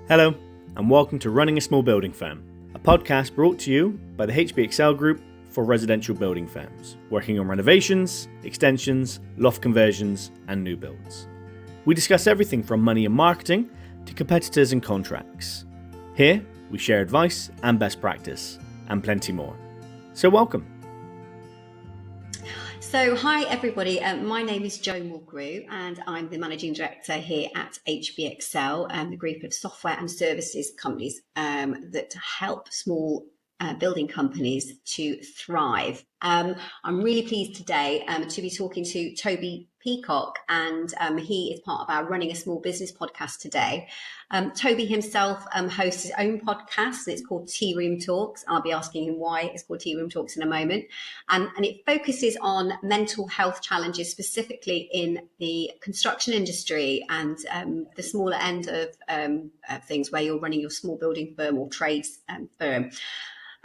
Hello, and welcome to Running a Small Building Firm, a podcast brought to you by the HBXL Group for residential building firms, working on renovations, extensions, loft conversions, and new builds. We discuss everything from money and marketing to competitors and contracts. Here, we share advice and best practice, and plenty more. So welcome. So hi everybody, my name is Joanna Mulgrew and I'm the Managing Director here at HBXL, the group of software and services companies that help small building companies to thrive. I'm really pleased today to be talking to Toby Peacock, and he is part of our Running a Small Business podcast today. Toby himself hosts his own podcast, and it's called Tearoom Talks. I'll be asking him why it's called Tearoom Talks in a moment. And it focuses on mental health challenges, specifically in the construction industry and the smaller end of things where you're running your small building firm or trades firm.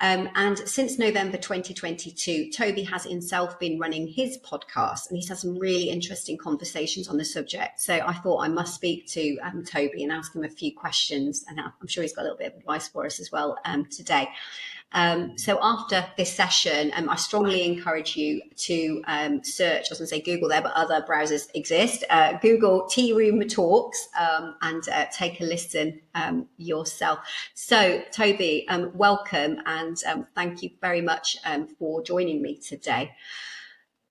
And since November 2022, Toby has himself been running his podcast, and he's had some really interesting conversations on the subject. So I thought I must speak to Toby and ask him a few questions, and I'm sure he's got a little bit of advice for us as well today. So after this session, I strongly encourage you to search, I was going to say Google there, but other browsers exist. Google Tearoom Talks and take a listen yourself. So Toby, welcome, and thank you very much for joining me today.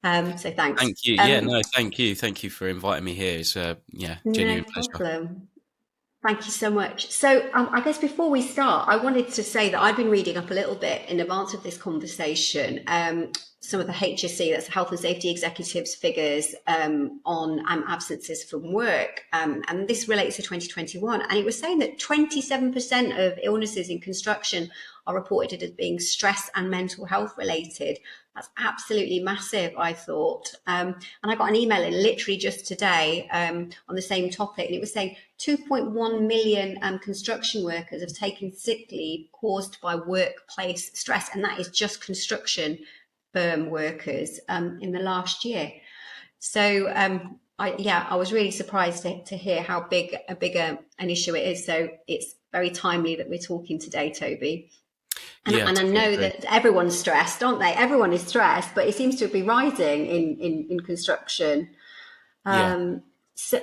So thanks. Thank you. Thank you. Thank you for inviting me here. It's genuine pleasure. Problem. Thank you so much. So I guess before we start, I wanted to say that I've been reading up a little bit in advance of this conversation, some of the HSE, that's Health and Safety Executives figures on absences from work. And this relates to 2021. And it was saying that 27% of illnesses in construction are reported as being stress and mental health related. That's absolutely massive, I thought. And I got an email in literally just today on the same topic, and it was saying 2.1 million construction workers have taken sick leave caused by workplace stress, and that is just construction firm workers in the last year. So I was really surprised to hear how big an issue it is. So it's very timely that we're talking today, Toby. And I know that everyone's stressed, aren't they? Everyone is stressed, but it seems to be rising in construction. So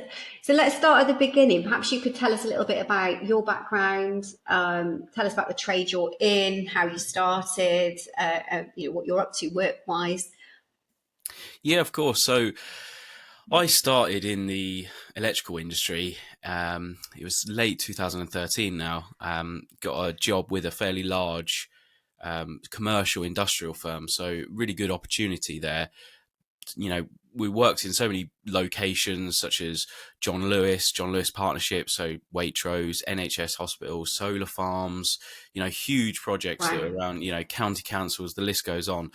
let's start at the beginning. Perhaps you could tell us a little bit about your background, tell us about the trade you're in, how you started, what you're up to work-wise. Yeah, of course. So I started in the electrical industry. It was late 2013 now. Got a job with a fairly large commercial industrial firm. So really good opportunity there. You know, we worked in so many locations such as John Lewis Partnership, so Waitrose, NHS hospitals, solar farms, huge projects that are around, county councils, the list goes on.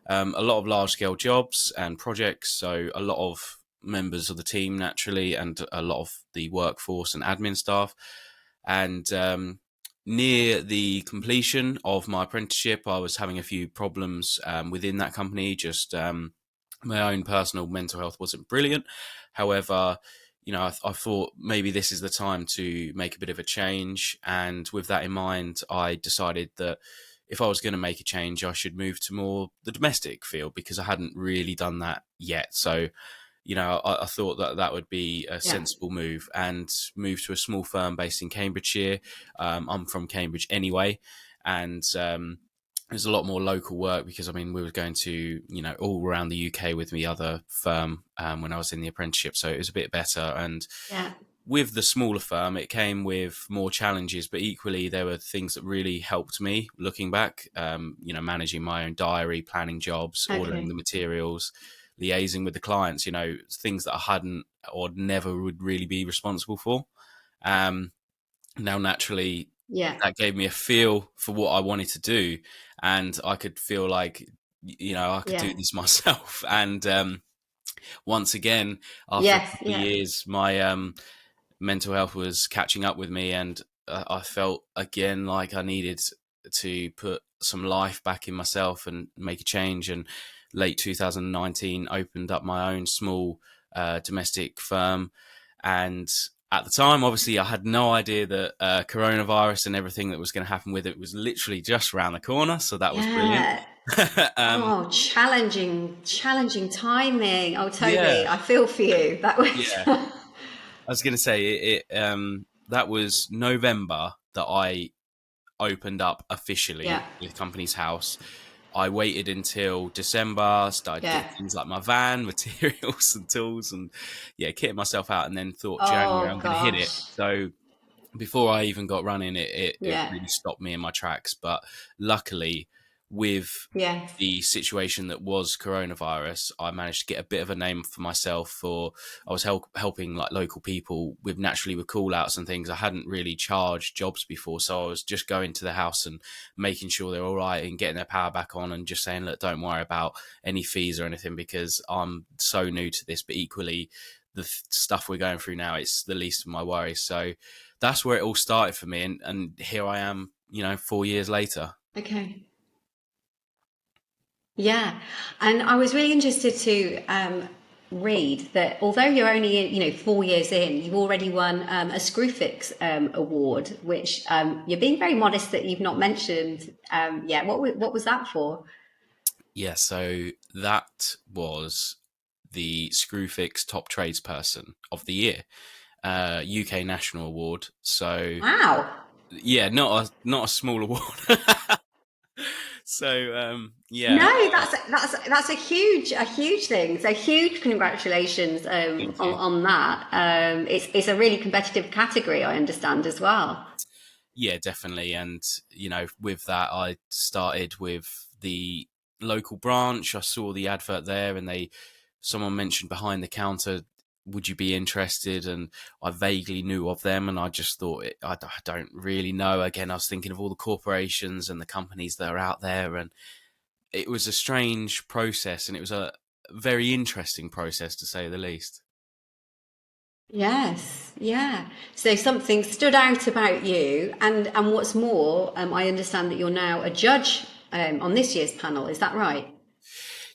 A lot of large scale jobs and projects. So a lot of members of the team naturally, and a lot of the workforce and admin staff. And near the completion of my apprenticeship, I was having a few problems within that company. Just my own personal mental health wasn't brilliant. However, I thought maybe this is the time to make a bit of a change. And with that in mind, I decided that if I was going to make a change, I should move to more the domestic field, because I hadn't really done that yet. So, I thought that would be a sensible move, and move to a small firm based in Cambridgeshire. I'm from Cambridge anyway, and there's a lot more local work, because we were going to all around the UK with the other firm when I was in the apprenticeship, so it was a bit better. And with the smaller firm, it came with more challenges, but equally there were things that really helped me looking back. Managing my own diary, planning jobs, ordering the materials, liaising with the clients, things that I hadn't or never would really be responsible for. Now, naturally, that gave me a feel for what I wanted to do, and I could feel like, I could do this myself. And once again, after a couple of years, my mental health was catching up with me, and I felt again like I needed to put some life back in myself and make a change. And late 2019 opened up my own small domestic firm, and at the time, obviously, I had no idea that coronavirus and everything that was going to happen with it was literally just around the corner. So that was brilliant. Yeah. um, Oh, challenging timing. Oh, yeah, Toby, I feel for you. That was. yeah. I was going to say that was November that I opened up officially Yeah. the company's house. I waited until December, started Yeah. getting things like my van, materials and tools, and kitting myself out, and then thought January Oh I'm going to hit it. gosh. So before I even got running, it Yeah. really stopped me in my tracks. But luckily, with Yes. the situation that was coronavirus, I managed to get a bit of a name for myself. For I was helping like local people with call outs and things. I hadn't really charged jobs before, so I was just going to the house and making sure they're all right and getting their power back on, and just saying, look, don't worry about any fees or anything, because I'm so new to this. But equally, the stuff we're going through now, it's the least of my worries. So that's where it all started for me, and here I am, 4 years later. Okay. Yeah, and I was really interested to read that although you're only 4 years in, you've already won a Screwfix award, which you're being very modest that you've not mentioned yet. What was that for? Yeah, so that was the Screwfix Top Tradesperson of the Year, UK National Award. So Wow. yeah, not a small award. So yeah. No, that's a huge thing. So huge congratulations on that. It's a really competitive category, I understand as well. Yeah, definitely. And with that, I started with the local branch. I saw the advert there, and someone mentioned behind the counter, would you be interested? And I vaguely knew of them, and I just thought, I don't really know. Again, I was thinking of all the corporations and the companies that are out there, and it was a strange process, and it was a very interesting process, to say the least. Yes, yeah. So something stood out about you, and what's more, I understand that you're now a judge on this year's panel. Is that right?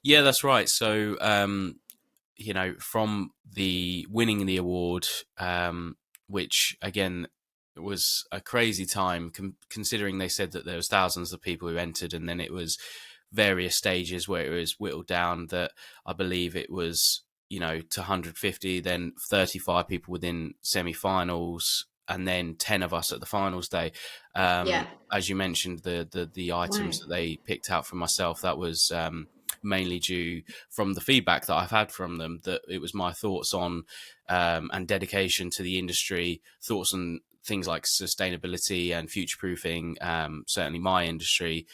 Yeah, that's right. So from the winning the award, which again was a crazy time, considering they said that there was thousands of people who entered, and then it was various stages where it was whittled down. That I believe it was to 150, then 35 people within semi-finals, and then 10 of us at the finals day. Yeah. As you mentioned, the items that they picked out for myself, that was mainly due from the feedback that I've had from them, that it was my thoughts on and dedication to the industry, thoughts on things like sustainability and future-proofing, certainly my industry,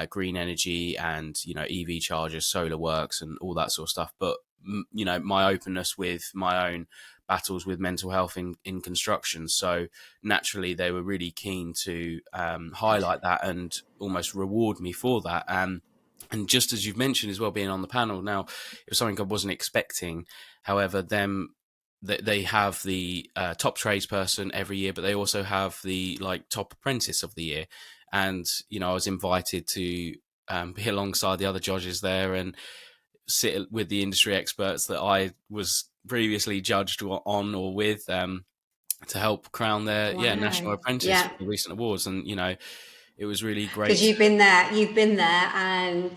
green energy and EV chargers, solar works and all that sort of stuff. But my openness with my own battles with mental health in construction. So naturally they were really keen to highlight that and almost reward me for that. And just as you've mentioned as well, being on the panel now, it was something I wasn't expecting. However, they have the top tradesperson every year, but they also have the top apprentice of the year. And I was invited to be alongside the other judges there and sit with the industry experts that I was previously judged on or with, to help crown their national apprentice for the recent awards. And it was really great because you've been there and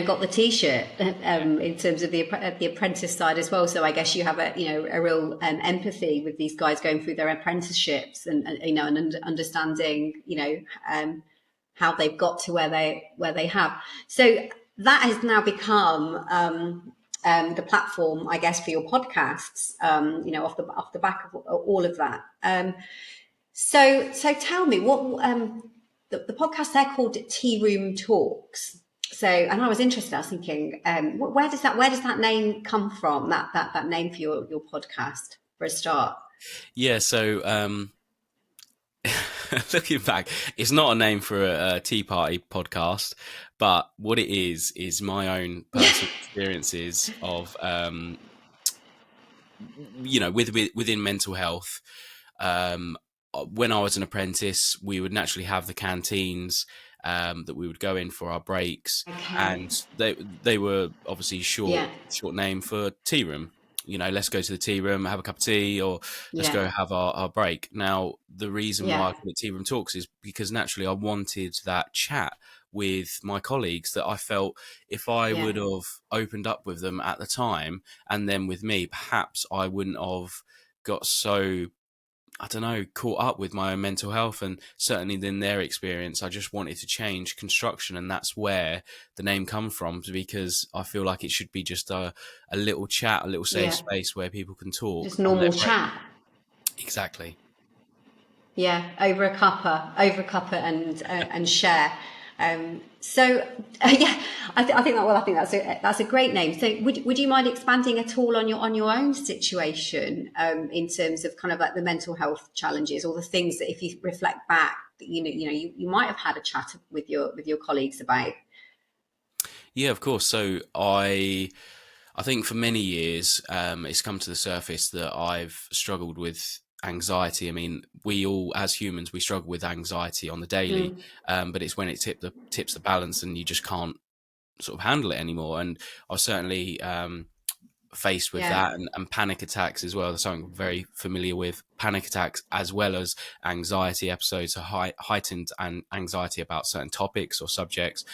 got the T-shirt in terms of the apprentice side as well. So I guess you have a real empathy with these guys going through their apprenticeships and understanding how they've got to where they have. So that has now become the platform, I guess, for your podcasts. Off the back of all of that. So tell me what the podcast, they're called Tearoom Talks. So, and I was interested. I was thinking, where does that name come from? That name for your podcast for a start. Yeah. So looking back, it's not a name for a tea party podcast, but what it is my own personal experiences of within mental health. When I was an apprentice, we would naturally have the canteens that we would go in for our breaks, and they were obviously short name for tea room. let's go to the tea room, have a cup of tea, or let's go have our break. Now, the reason why I call it Tea Room Talks is because naturally I wanted that chat with my colleagues that I felt if I would have opened up with them at the time and then with me, perhaps I wouldn't have got so, I don't know, caught up with my own mental health. And certainly in their experience, I just wanted to change construction. And that's where the name comes from, because I feel like it should be just a little chat, a little safe space where people can talk. Just normal chat. Exactly. Yeah, over a cuppa and share. So I think that's a great name. So would you mind expanding at all on your own situation in terms of kind of like the mental health challenges, or the things that if you reflect back, that you might have had a chat with your colleagues about? Yeah, of course. So I think for many years it's come to the surface that I've struggled with anxiety. I mean, we all, as humans, we struggle with anxiety on the daily, but it's when it tips the balance and you just can't sort of handle it anymore. And I was certainly faced with that, and panic attacks as well. That's something I'm very familiar with. Panic attacks as well as anxiety episodes, so heightened anxiety about certain topics or subjects.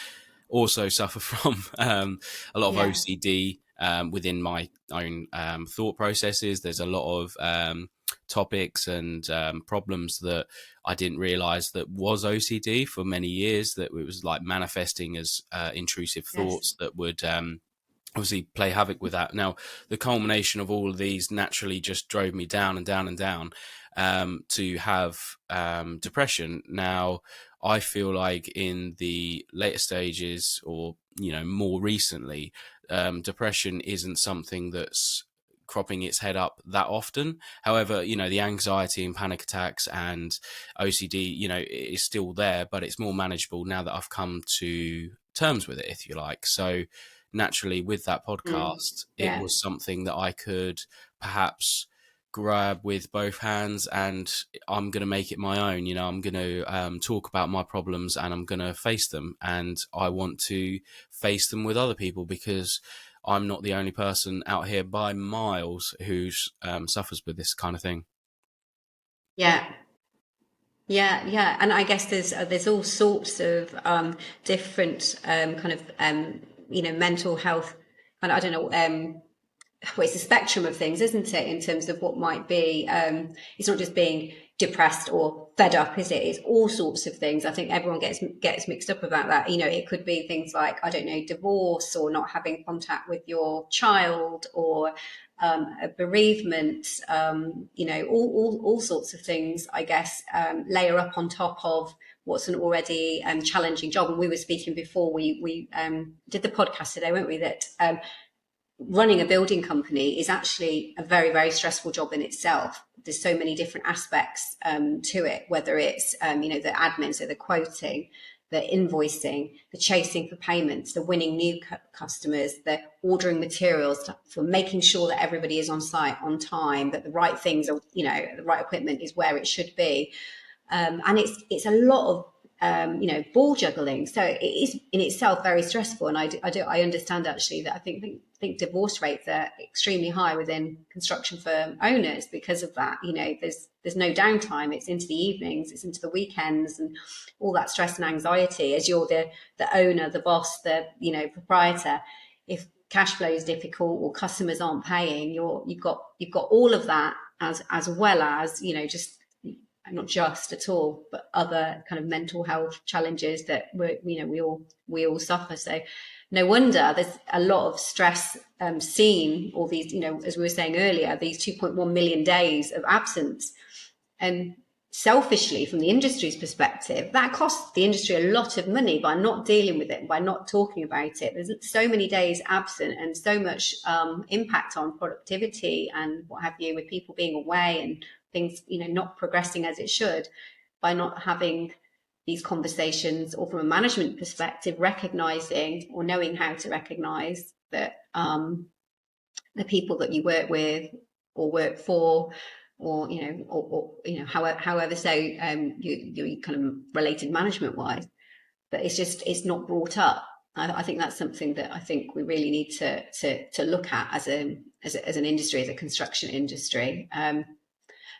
Also suffer from a lot of OCD within my own thought processes. There's a lot of topics and problems that I didn't realize that was OCD for many years, that it was like manifesting as intrusive thoughts that would obviously play havoc with that. Now, the culmination of all of these naturally just drove me down and down and down to have depression. Now, I feel like in the later stages, or more recently, depression isn't something that's cropping its head up that often. However, the anxiety and panic attacks and OCD, is still there, but it's more manageable now that I've come to terms with it, if you like. So naturally, with that podcast, it was something that I could perhaps grab with both hands, and I'm going to make it my own. I'm going to talk about my problems, and I'm going to face them, and I want to face them with other people, because I'm not the only person out here by miles who suffers with this kind of thing. Yeah, and I guess there's all sorts of different kind of mental health, and I don't know, well, it's a spectrum of things, isn't it, in terms of what might be, it's not just being depressed or fed up, is it? It's all sorts of things. I think everyone gets mixed up about that. It could be things like, I don't know, divorce, or not having contact with your child, or a bereavement, all sorts of things, I guess, layer up on top of what's an already challenging job. And we were speaking before we did the podcast today, weren't we, that running a building company is actually a very, very stressful job in itself. There's so many different aspects to it, whether it's, the admin, so the quoting, the invoicing, the chasing for payments, the winning new customers, the ordering materials, for making sure that everybody is on site on time, that the right things are, the right equipment is where it should be. And it's a lot of ball juggling. So it is in itself very stressful. And I understand actually that I think divorce rates are extremely high within construction firm owners because of that. There's no downtime. It's into the evenings, it's into the weekends, and all that stress and anxiety as you're the owner, the boss, the proprietor. If cash flow is difficult or customers aren't paying, you've got all of that as well as just, not just at all, but other kind of mental health challenges that we all suffer. So no wonder there's a lot of stress seen, all these, as we were saying earlier, these 2.1 million days of absence. And selfishly, from the industry's perspective, that costs the industry a lot of money by not dealing with it, by not talking about it. There's so many days absent and so much impact on productivity and what have you, with people being away and things, not progressing as it should, by not having these conversations, or from a management perspective, recognizing or knowing how to recognize that the people that you work with or work for, or however, so you kind of related management wise, but it's not brought up. I think that's something that I think we really need to look at as an industry, as a construction industry.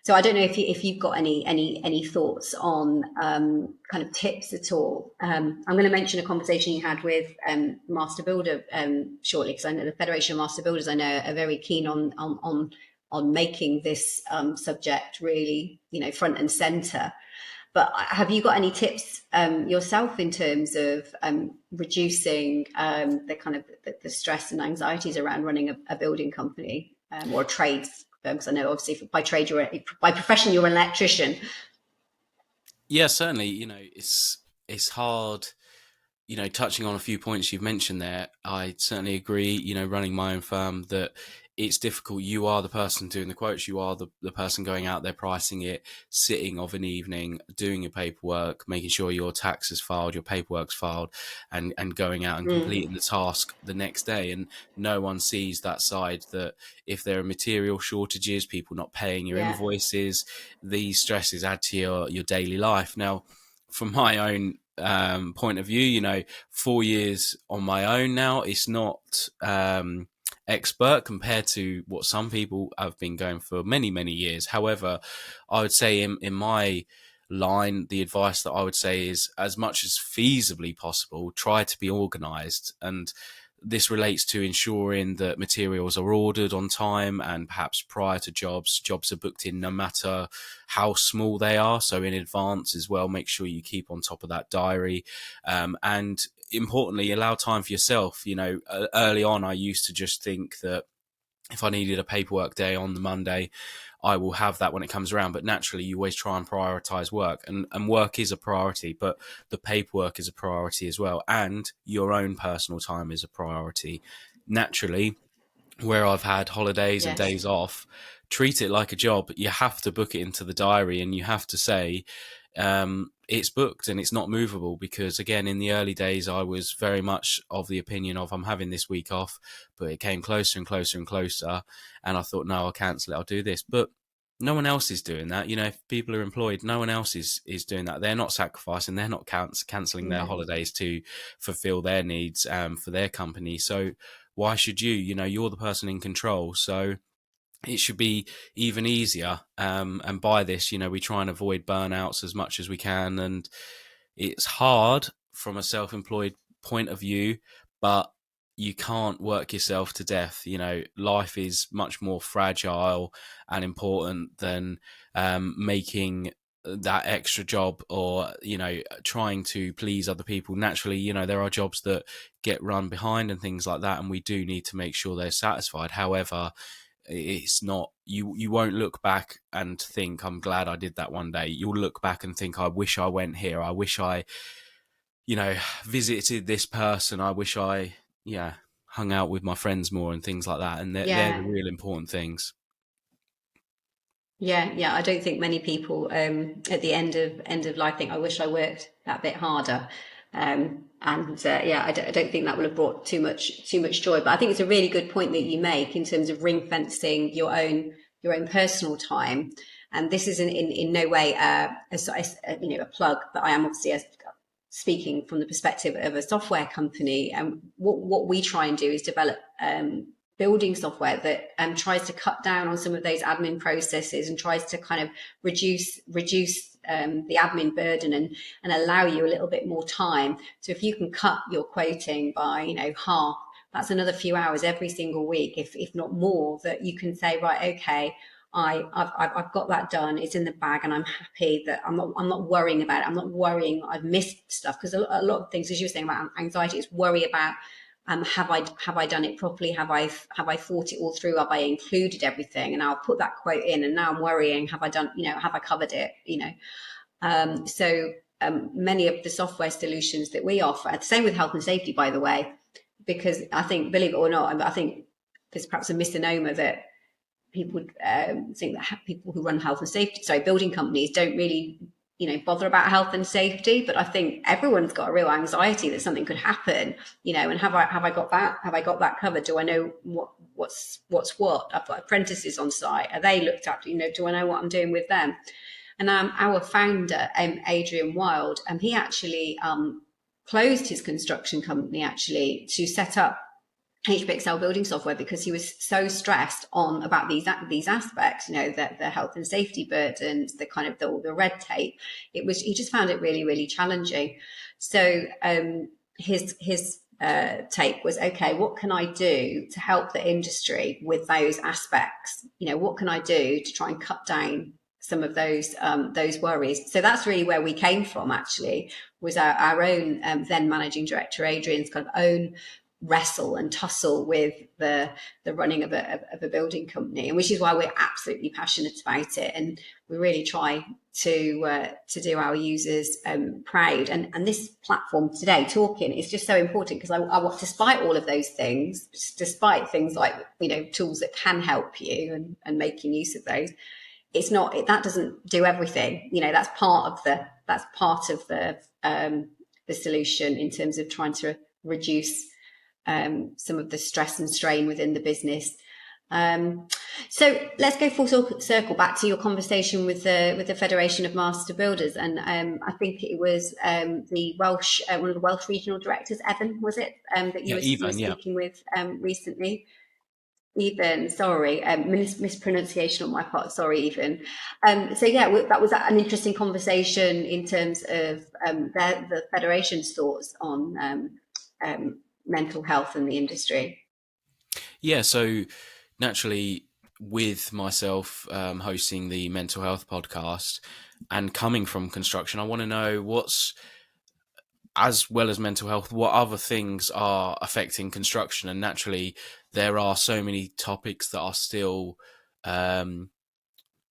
So I don't know if you've got any thoughts on kind of tips at all. I'm going to mention a conversation you had with Master Builder shortly, because I know the Federation of Master Builders, I know, are very keen on making this subject really, front and centre. But have you got any tips yourself in terms of reducing the kind of the stress and anxieties around running a building company or trades? Because I know obviously by profession you're an electrician. Yeah, certainly. It's hard. Touching on a few points you've mentioned there, I certainly agree. Running my own firm, that it's difficult. You are the person doing the quotes. You are the person going out there pricing it, sitting of an evening, doing your paperwork, making sure your tax is filed, your paperwork's filed, and going out and completing the task the next day. And no one sees that side, that if there are material shortages, people not paying your invoices, these stresses add to your daily life. Now, from my own point of view, 4 years on my own now, it's not expert compared to what some people have been going for many years. However, I would say in my line, the advice that I would say is, as much as feasibly possible, try to be organized. And this relates to ensuring that materials are ordered on time, and perhaps prior to jobs are booked in no matter how small they are. So in advance as well, make sure you keep on top of that diary. And importantly, allow time for yourself. Early on, I used to just think that if I needed a paperwork day on the Monday, I will have that when it comes around. But naturally, you always try and prioritize work, and work is a priority, but the paperwork is a priority as well. And your own personal time is a priority. Naturally, where I've had holidays and days off, treat it like a job. You have to book it into the diary, and you have to say, it's booked and it's not movable. Because again, in the early days, I was very much of the opinion of, I'm having this week off, but it came closer and closer and closer, and I thought, no, I'll cancel it, I'll do this. But no one else is doing that. If people are employed, no one else is doing that. They're not sacrificing, they're not cancelling their holidays to fulfill their needs for their company. So why should you? You're the person in control. So it should be even easier. And by this, we try and avoid burnouts as much as we can. And it's hard from a self-employed point of view, but you can't work yourself to death. Life is much more fragile and important than making that extra job, or trying to please other people. Naturally, there are jobs that get run behind and things like that, and we do need to make sure they're satisfied. However, it's not, you won't look back and think, I'm glad I did that one day. You'll look back and think, I wish I went here, I wish I visited this person, I wish I hung out with my friends more and things like that. And they're the real important things. I don't think many people at the end of life think, I wish I worked that bit harder. I don't think that will have brought too much joy. But I think it's a really good point that you make in terms of ring fencing your own personal time. And this is in no way a plug, but I am obviously speaking from the perspective of a software company. And what we try and do is develop building software that tries to cut down on some of those admin processes and tries to kind of reduce the admin burden and allow you a little bit more time. So if you can cut your quoting by half, that's another few hours every single week, if not more, that you can say, right, okay, I've got that done, it's in the bag, and I'm happy that I'm not worrying about it. I'm not worrying I've missed stuff, because a lot of things, as you were saying about anxiety, is worry about have I done it properly? Have I thought it all through? Have I included everything? And I'll put that quote in, and now I'm worrying, have I done, have I covered it? So many of the software solutions that we offer, the same with health and safety, by the way, because I think, believe it or not, I think there's perhaps a misnomer that people would think that people who run building companies don't really bother about health and safety. But I think everyone's got a real anxiety that something could happen, and have I got that covered? Do I know what's what? I've got apprentices on site, are they looked after? Do I know what I'm doing with them? And our founder, Adrian Wild, he actually closed his construction company actually to set up HBXL building software, because he was so stressed on about these aspects, the health and safety burdens, the kind of the red tape. He just found it really, really challenging. So his take was, okay, what can I do to help the industry with those aspects? What can I do to try and cut down some of those worries? So that's really where we came from, actually, was our own then managing director Adrian's kind of own wrestle and tussle with the running of a building company, and which is why we're absolutely passionate about it, and we really try to do our users proud. And this platform today, talking, is just so important, because I want, despite all of those things, despite things like tools that can help you and making use of those, that doesn't do everything. That's part of the solution in terms of trying to reduce some of the stress and strain within the business. So let's go full circle back to your conversation with the Federation of Master Builders, and I think it was the Welsh one of the Welsh regional directors, Evan, was it, that you were speaking with recently? Even, sorry, mispronunciation on my part. Sorry, even. So yeah, that was an interesting conversation in terms of the Federation's thoughts on mental health in the industry. Yeah, so naturally, with myself hosting the mental health podcast and coming from construction, I want to know as well as mental health, what other things are affecting construction. And naturally, there are so many topics that are still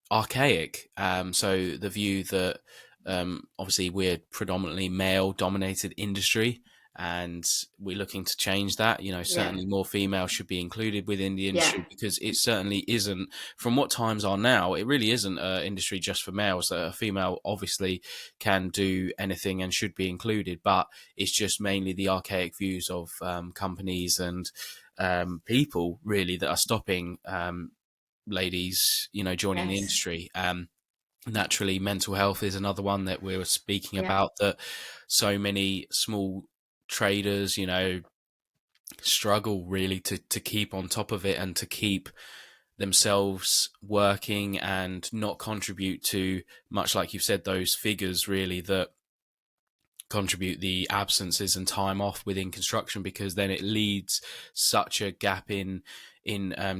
archaic. So the view that obviously we're predominantly male-dominated industry, and we're looking to change that. Certainly more female should be included within the industry, because it certainly isn't, from what times are now, it really isn't an industry just for males. A female obviously can do anything and should be included, but it's just mainly the archaic views of companies and people really that are stopping ladies, joining the industry. Naturally, mental health is another one that we were speaking about, that so many small traders, struggle really to keep on top of it and to keep themselves working and not contribute to, much like you've said, those figures really that contribute the absences and time off within construction, because then it leads such a gap in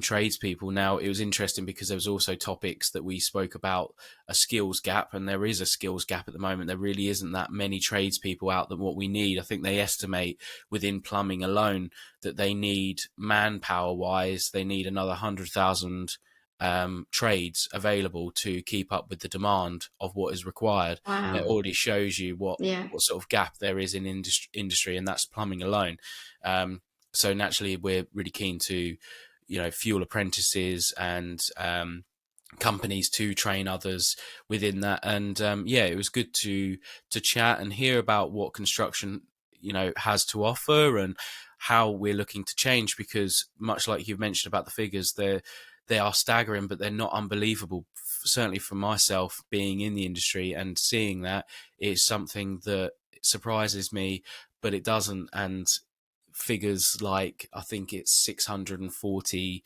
tradespeople. Now, it was interesting because there was also topics that we spoke about, a skills gap, and there is a skills gap at the moment. There really isn't that many tradespeople out than what we need. I think they estimate within plumbing alone that they need, manpower wise, they need another 100,000 trades available to keep up with the demand of what is required. Wow. It already shows you what sort of gap there is in industry, and that's plumbing alone. So naturally, we're really keen to, fuel apprentices and companies to train others within that. And it was good to chat and hear about what construction has to offer and how we're looking to change, because much like you've mentioned about the figures, they are staggering, but they're not unbelievable. Certainly for myself, being in the industry and seeing that, is something that surprises me, but it doesn't. And figures like, I think it's 640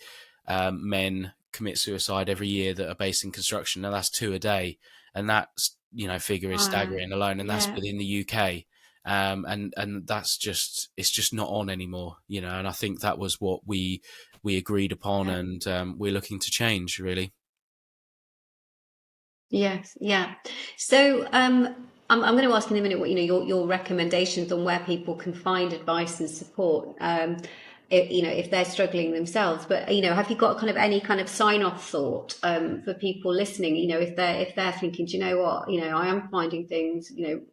men commit suicide every year that are based in construction. Now that's 2 a day, and that figure is staggering alone, and that's within the UK. And that's just, it's just not on anymore, and I think that was what we agreed upon, and we're looking to change, really. Yes, yeah. So I'm going to ask in a minute what your recommendations on where people can find advice and support, if they're struggling themselves. But have you got any kind of sign-off thought for people listening? If they're thinking, do you know what, I am finding things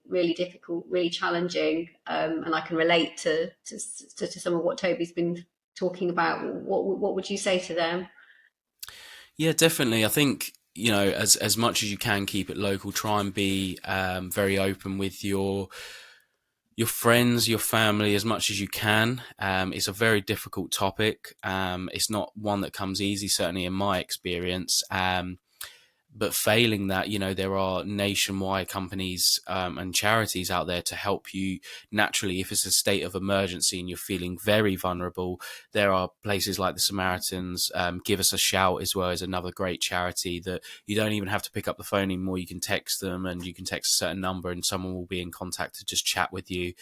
really difficult, really challenging, and I can relate to some of what Toby's been talking about. What would you say to them? Yeah, definitely. I think, as much as you can, keep it local. Try and be very open with your friends, your family, as much as you can. It's a very difficult topic. It's not one that comes easy, certainly in my experience. But failing that, there are nationwide companies and charities out there to help you naturally. If it's a state of emergency and you're feeling very vulnerable, there are places like the Samaritans. Give Us a Shout as well is another great charity that you don't even have to pick up the phone anymore. You can text them, and you can text a certain number and someone will be in contact to just chat with you.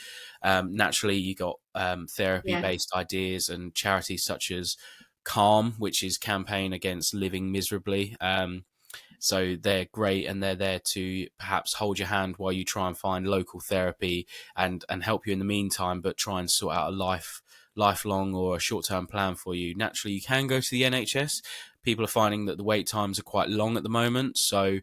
Naturally, you got therapy-based ideas and charities such as Calm, which is Campaign Against Living Miserably. So they're great, and they're there to perhaps hold your hand while you try and find local therapy and help you in the meantime, but try and sort out a lifelong or a short-term plan for you. Naturally, you can go to the NHS. People are finding that the wait times are quite long at the moment. So,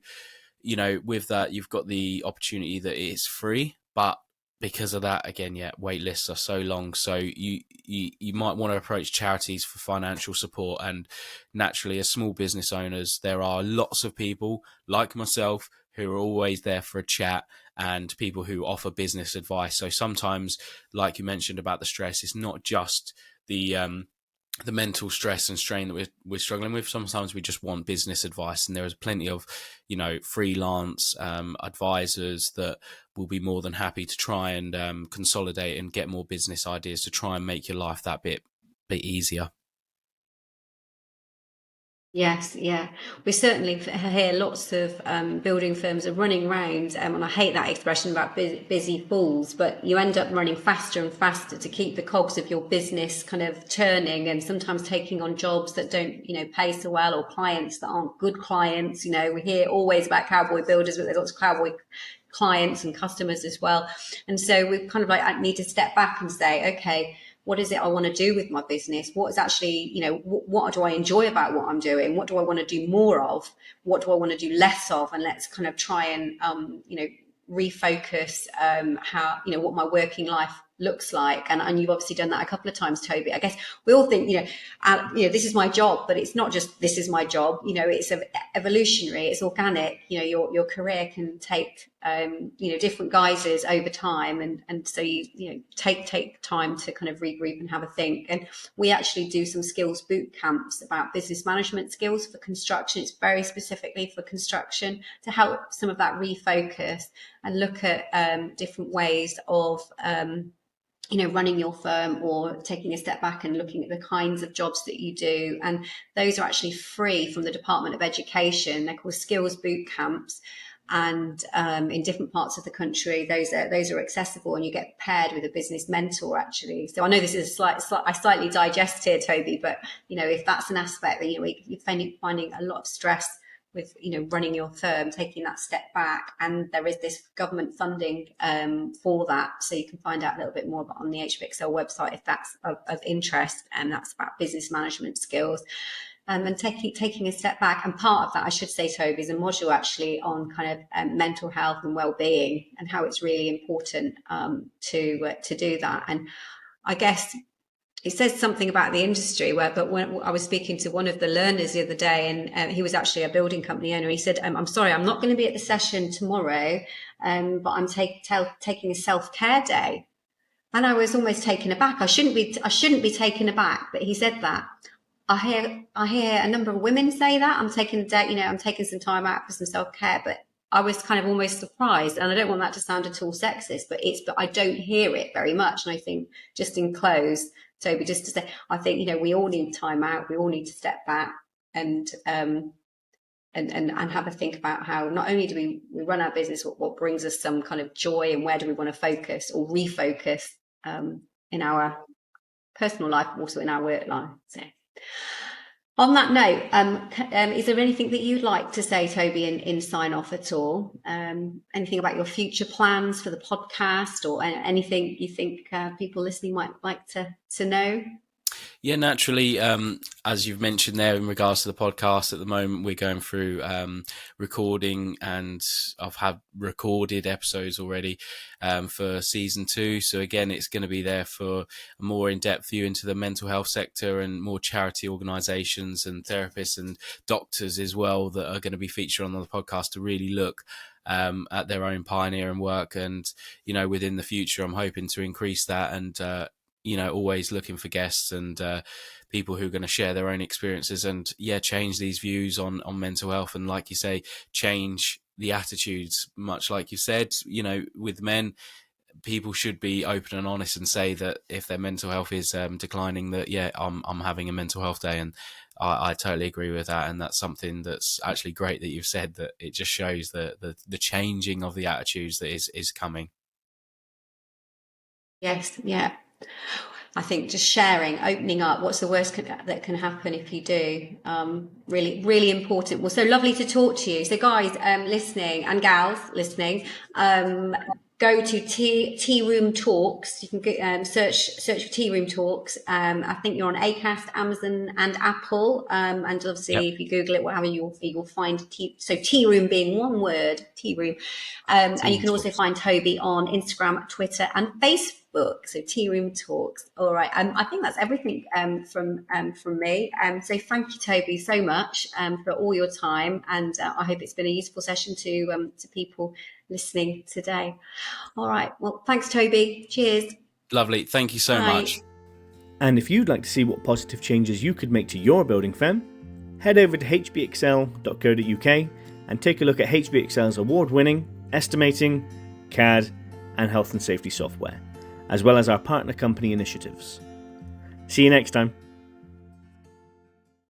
with that, you've got the opportunity that it's free, but because of that, again, wait lists are so long. So you might want to approach charities for financial support. And naturally, as small business owners, there are lots of people like myself who are always there for a chat, and people who offer business advice. So sometimes, like you mentioned about the stress, it's not just the mental stress and strain that we're struggling with. Sometimes we just want business advice, and there is plenty of freelance advisors that will be more than happy to try and consolidate and get more business ideas to try and make your life that bit easier. Yes, yeah. We certainly hear lots of building firms are running around, and I hate that expression about busy fools, but you end up running faster and faster to keep the cogs of your business kind of turning, and sometimes taking on jobs that don't, pay so well, or clients that aren't good clients. We hear always about cowboy builders, but there's lots of cowboy clients and customers as well. And so we kind of I need to step back and say, okay, what is it I want to do with my business? What is actually, what do I enjoy about what I'm doing? What do I want to do more of? What do I want to do less of? And let's kind of try and, refocus how, what my working life looks like. And you've obviously done that a couple of times, Toby. I guess we all think, this is my job, but it's not just this is my job. It's evolutionary, it's organic. Your career can take different guises over time, and so you take time to kind of regroup and have a think. And we actually do some skills boot camps about business management skills for construction. It's very specifically for construction to help some of that refocus and look at different ways of running your firm, or taking a step back and looking at the kinds of jobs that you do. And those are actually free from the Department of Education. They're called skills boot camps. And in different parts of the country, those are accessible, and you get paired with a business mentor, actually. So I know this is I slightly digest here, Toby, but if that's an aspect that you're finding a lot of stress with running your firm, taking that step back, and there is this government funding for that, so you can find out a little bit more about on the HBXL website if that's of interest, and that's about business management skills. And taking a step back. And part of that, I should say, Toby, is a module actually on kind of mental health and well-being, and how it's really important to do that. And I guess it says something about the industry but when I was speaking to one of the learners the other day, and he was actually a building company owner, he said, I'm sorry, I'm not going to be at the session tomorrow, but I'm taking a self-care day. And I was almost taken aback. I shouldn't be taken aback, but he said that. I hear a number of women say that I'm taking a day, I'm taking some time out for some self-care, but I was kind of almost surprised, and I don't want that to sound at all sexist, but I don't hear it very much. And I think, just in close, Toby, just to say, I think we all need time out. We all need to step back and have a think about how not only do we run our business, what brings us some kind of joy, and where do we want to focus or refocus in our personal life, but also in our work life. So, on that note, is there anything that you'd like to say, Toby, in sign off at all? Anything about your future plans for the podcast, or anything you think people listening might like to know? Yeah, naturally, as you've mentioned there, in regards to the podcast, at the moment we're going through recording, and I've had recorded episodes already for season 2. So again, it's going to be there for a more in-depth view into the mental health sector, and more charity organisations and therapists and doctors as well that are going to be featured on the podcast to really look at their own pioneering work. And within the future, I'm hoping to increase that, and always looking for guests and people who are going to share their own experiences and change these views on mental health. And like you say, change the attitudes, much like you said, with men, people should be open and honest and say that if their mental health is declining, that I'm having a mental health day. And I totally agree with that. And that's something that's actually great that you've said, that it just shows the changing of the attitudes that is coming. Yes, yeah. I think just sharing, opening up, what's the worst that can happen if you do? Really, really important. Well, so lovely to talk to you. So guys listening, and gals listening, go to Tearoom Talks. You can search for Tearoom Talks. I think you're on Acast, Amazon, and Apple. And obviously, if you Google it, whatever, you'll find Tearoom being one word, Tearoom. And you can also find Toby on Instagram, Twitter, and Facebook. So Tearoom Talks. All right. I think that's everything from me. So thank you, Toby, so much for all your time, and I hope it's been a useful session to people listening today. All right. Well, thanks, Toby. Cheers. Lovely. Thank you so much. And if you'd like to see what positive changes you could make to your building firm, head over to hbxl.co.uk and take a look at HBXL's award-winning estimating, CAD, and health and safety software, as well as our partner company initiatives. See you next time.